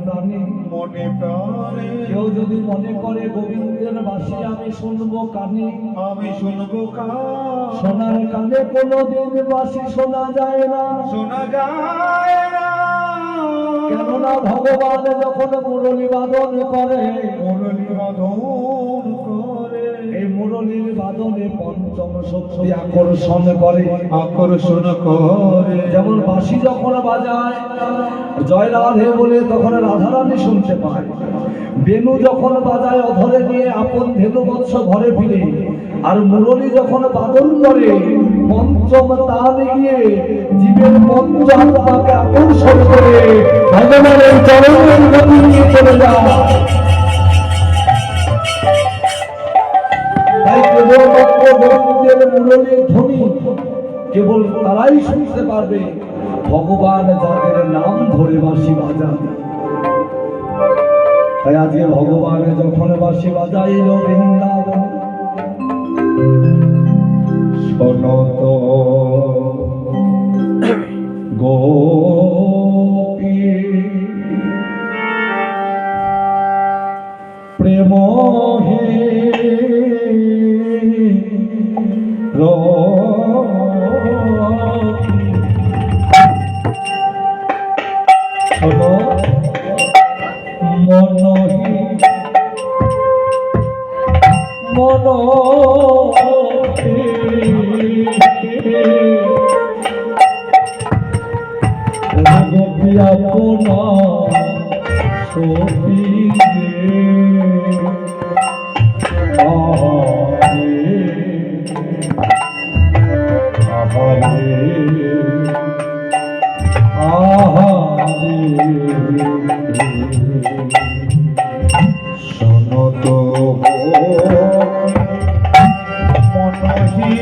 প্রাণে কেউ যদি মনে করে গোবিন্দের বাসি আমি শুনবো কানে, আমি শুনবো সোনার কানে কোনোদিন বাসি শোনা যায় না, শোনা যায় না। কেননা ভগবান যখন মুরলী বাদন করে, মুরলী বাদন করে, এই মুরলীর বাদনে পঞ্চম শক্তি আকর্ষণ করে, আকর্ষণ করে। যেমন বাঁশি যখন বাজায় জয় রাধে বলে তখন রাধারানী শুনতে পায়, বেণু যখন বাজায় অধরে নিয়ে আপন ধেনু বৎস ঘরে ফিরে, আর মুরলী যখন বাদন করে পঞ্চম তানে গিয়ে জীবের পঞ্চাত্মাকে আকর্ষণ করে ভগবানের চরণের গতি নিয়ে চলে যায়। তাই কেবলমাত্র গোবিন্দের মুরলীর ধ্বনি কেবল তারাই শুনতে পারবে ভগবান যাদের নাম ধরে বাঁশি বাজান। তাই আজকে ভগবান যখন বাঁশি বাজাইল বৃন্দাবন, শোনত গোপী প্রেম হে মনহি গোপিয়া পুনা সপি শোনত মনহি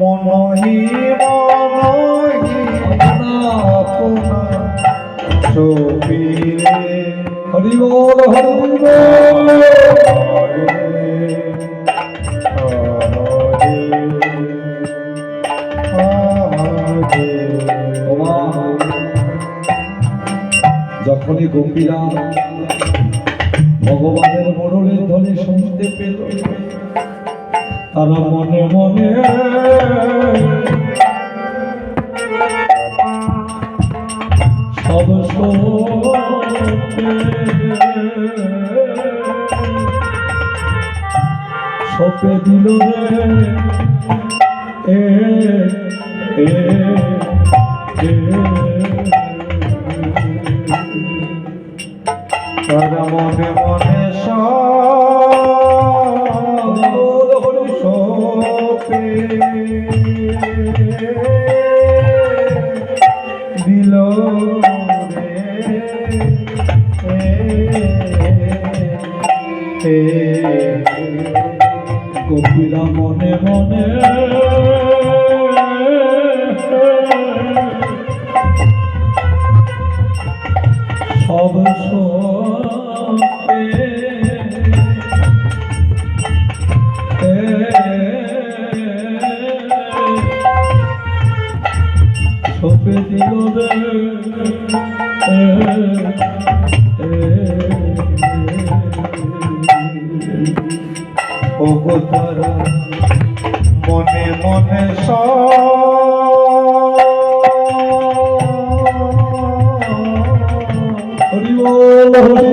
মনহি মনহি আপনা ছবিরে। হরি বল হরি বল। যখনই গোপীরা ভগবানের মুরলীর ধ্বনি শুনতে পেল, তারা মনে মনে সব সপে দিল রে তারা মনে মনে সপে দিল রে। গোপীরা মনে মনে সব সপে দিল রে। ও গো তারা মনে মনে হরি বল হরি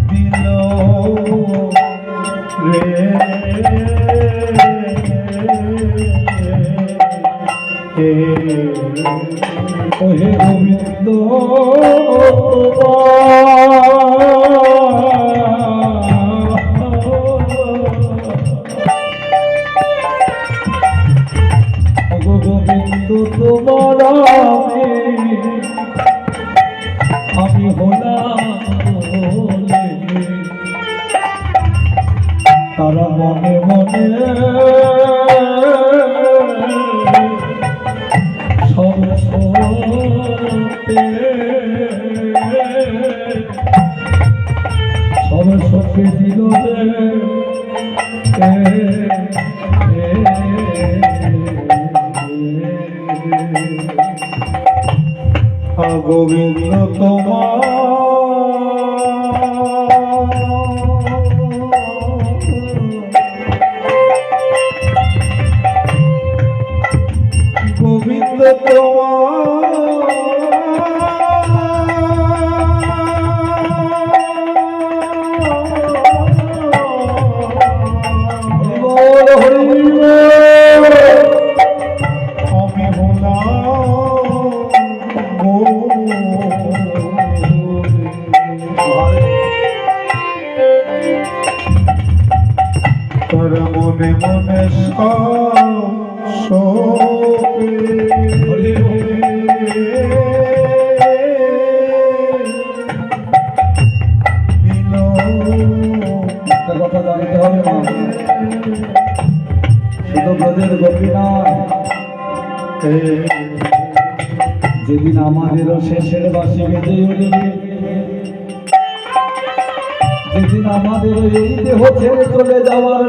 দিল রে। হে গোবিন্দ গোবিন্দ তোমার আমি হলাম তারা মনে মনে সব সপে দিল রে। গোবিন্দ তোমার গোবিন্দ হরি বল, হরি বল। আমি হলাম তোর মনে মনে হরি বল। একটা কথা জানতে হবে মা, শুধু ব্রজের গোপী নয়, যেদিন আমাদেরও শেষের বাসি বেজে উঠবে, যেদিন আমাদেরও এই দেহ ছেড়ে চলে যাওয়ার